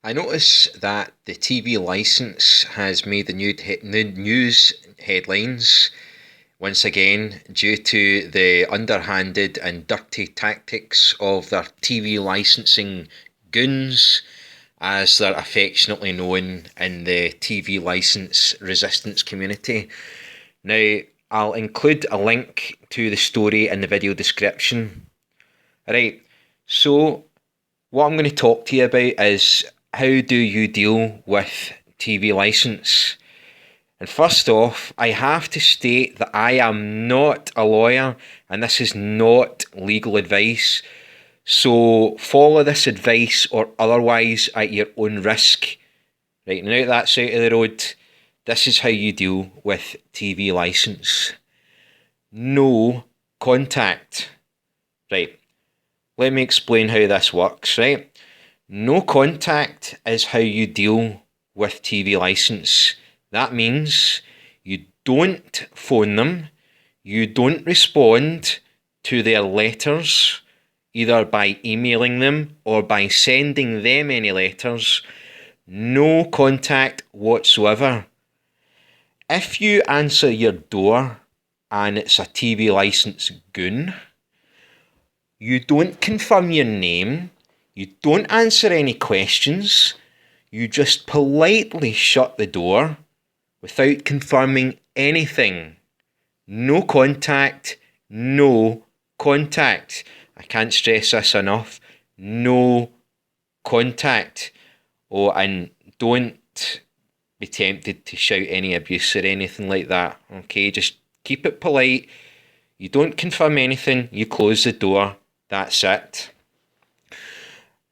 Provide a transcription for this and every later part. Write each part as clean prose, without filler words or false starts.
I notice that the TV licence has made the news headlines once again due to the underhanded and dirty tactics of their TV licensing goons, as they're affectionately known in the TV licence resistance community. Now, I'll include a link to the story in the video description. Right, so what I'm going to talk to you about is how do you deal with TV licence. And first off, I have to state that I am not a lawyer and this is not legal advice. So follow this advice or otherwise at your own risk. Right, now that's out of the road, this is how you deal with TV licence. No contact. Right, let me explain how this works, right? No contact is how you deal with TV licence. That means you don't phone them, you don't respond to their letters, either by emailing them or by sending them any letters. No contact whatsoever. If you answer your door and it's a TV licence goon, you don't confirm your name, you don't answer any questions, you just politely shut the door without confirming anything. No contact, no contact. I can't stress this enough. No contact. Oh, and don't be tempted to shout any abuse or anything like that. Okay, just keep it polite. You don't confirm anything, you close the door. That's it.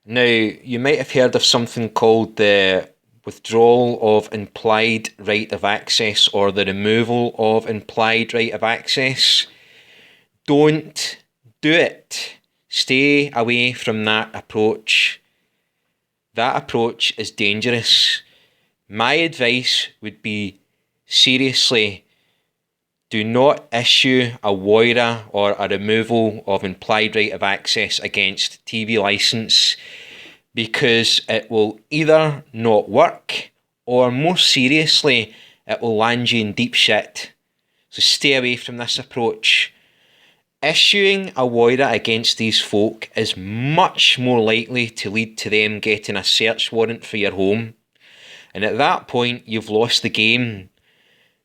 Now, you might have heard of something called the withdrawal of implied right of access or the removal of implied right of access. Don't do it. Stay away from that approach. That approach is dangerous. My advice would be, seriously, do not issue a WOIRA or a removal of implied right of access against TV licence, because it will either not work or, more seriously, it will land you in deep shit. So stay away from this approach. Issuing a WOIRA against these folk is much more likely to lead to them getting a search warrant for your home. And at that point, you've lost the game.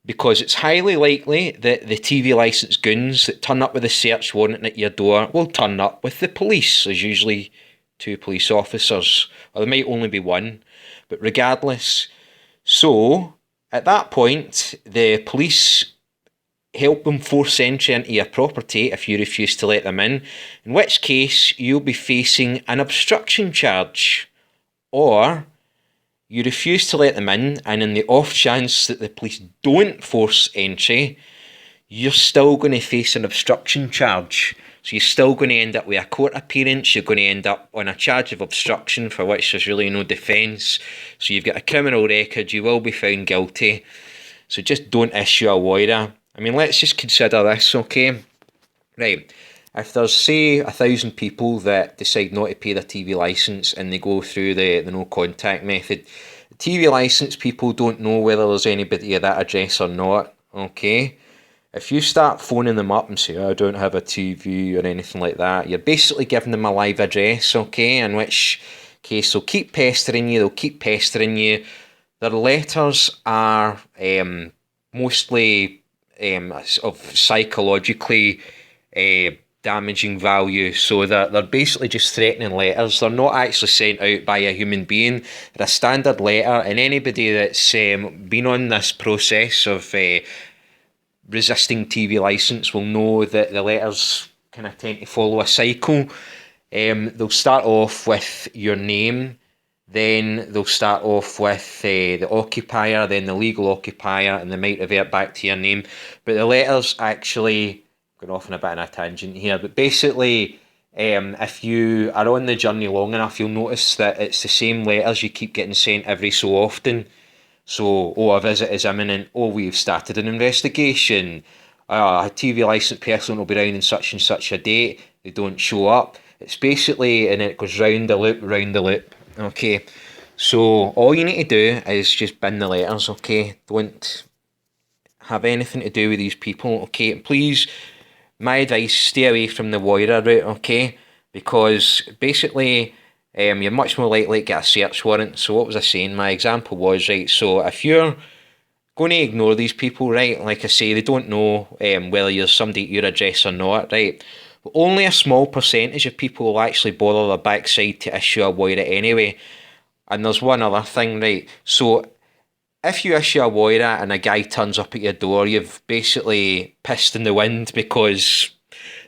Because it's highly likely that the TV licence goons that turn up with a search warrant at your door will turn up with the police. There's usually 2 police officers, or there might only be 1, but regardless. So, at that point, the police help them force entry into your property if you refuse to let them in which case you'll be facing an obstruction charge. Or you refuse to let them in, and in the off chance that the police don't force entry, you're still going to face an obstruction charge. So you're still going to end up with a court appearance, you're going to end up on a charge of obstruction for which there's really no defence. So you've got a criminal record, you will be found guilty. So just don't issue a WOIRA. I mean, let's just consider this, okay? Right, if there's, say, 1,000 people that decide not to pay their TV licence and they go through the no contact method, the TV licence people don't know whether there's anybody at that address or not, okay? If you start phoning them up and say, oh, I don't have a TV or anything like that, you're basically giving them a live address, okay? In which case they'll keep pestering you, Their letters are mostly of psychologically damaging value, so they're basically just threatening letters. They're not actually sent out by a human being. They're a standard letter, and anybody that's been on this process of resisting TV licence will know that the letters kind of tend to follow a cycle. They'll start off with your name, then they'll start off with the occupier, then the legal occupier, and they might revert back to your name. But the letters actually, going off on a bit of a tangent here, but basically, if you are on the journey long enough, you'll notice that it's the same letters you keep getting sent every so often. So, oh, a visit is imminent. Oh, we've started an investigation. A TV licensed person will be round in such and such a date. They don't show up. It's basically, and it goes round the loop, round the loop. Okay, So all you need to do is just bin the letters, okay? Don't have anything to do with these people, okay? Please, my advice, stay away from the WOIRA route, okay? Because basically, you're much more likely to get a search warrant. So what was I saying? My example was, right, so if you're going to ignore these people, right, like I say, they don't know whether you're somebody at your address or not, right? But only a small percentage of people will actually bother their backside to issue a WOIRA anyway. And there's one other thing, right? So if you issue a WOIRA and a guy turns up at your door, you've basically pissed in the wind because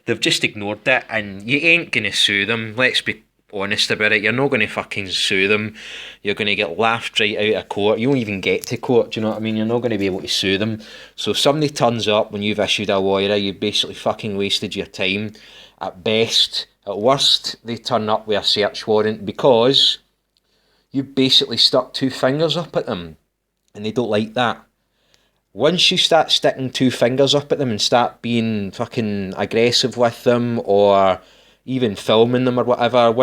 they've just ignored it, and you ain't going to sue them. Let's be honest about it. You're not going to fucking sue them. You're going to get laughed right out of court. You won't even get to court, do you know what I mean? You're not going to be able to sue them. So if somebody turns up when you've issued a WOIRA, you've basically fucking wasted your time. At best, at worst, they turn up with a search warrant because you basically stuck two fingers up at them, and they don't like that. Once you start sticking two fingers up at them and start being fucking aggressive with them, or even filming them or whatever,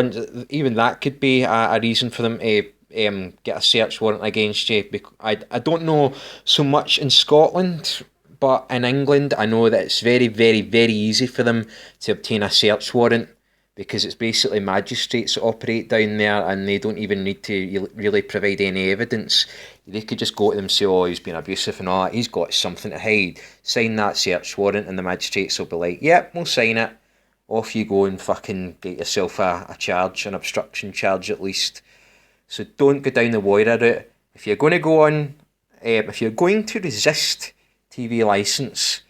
even that could be a reason for them to get a search warrant against you. I don't know so much in Scotland, but in England I know that it's very, very, very easy for them to obtain a search warrant, because it's basically magistrates that operate down there, and they don't even need to really provide any evidence. They could just go to them and say, oh, he's been abusive and all that, he's got something to hide, sign that search warrant, and the magistrates will be like, yep, we'll sign it. Off you go and fucking get yourself a charge, an obstruction charge at least. So don't go down the WOIRA route. If you're going to go on, if you're going to resist TV licence,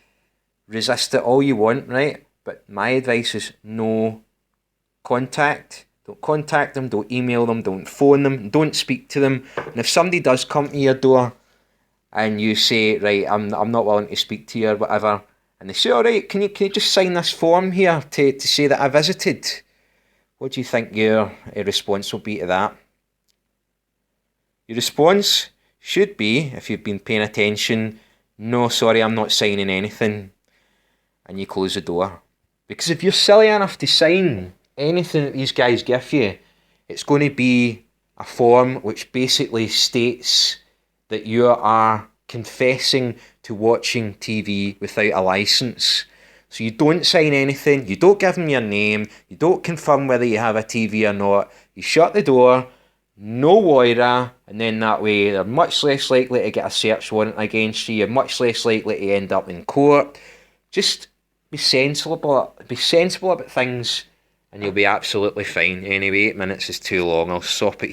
resist it all you want, right? But my advice is no contact. Don't contact them, don't email them, don't phone them, don't speak to them. And if somebody does come to your door and you say, right, I'm not willing to speak to you or whatever, and they say, all right, can you just sign this form here to say that I visited? What do you think your response will be to that? Your response should be, if you've been paying attention, no, sorry, I'm not signing anything. And you close the door. Because if you're silly enough to sign anything that these guys give you, it's going to be a form which basically states that you are confessing to watching TV without a licence. So you don't sign anything, you don't give them your name, you don't confirm whether you have a TV or not, you shut the door, no WOIRA, and then that way they're much less likely to get a search warrant against you, you're much less likely to end up in court. Just be sensible about things, and you'll be absolutely fine. Anyway, 8 minutes is too long. I'll stop it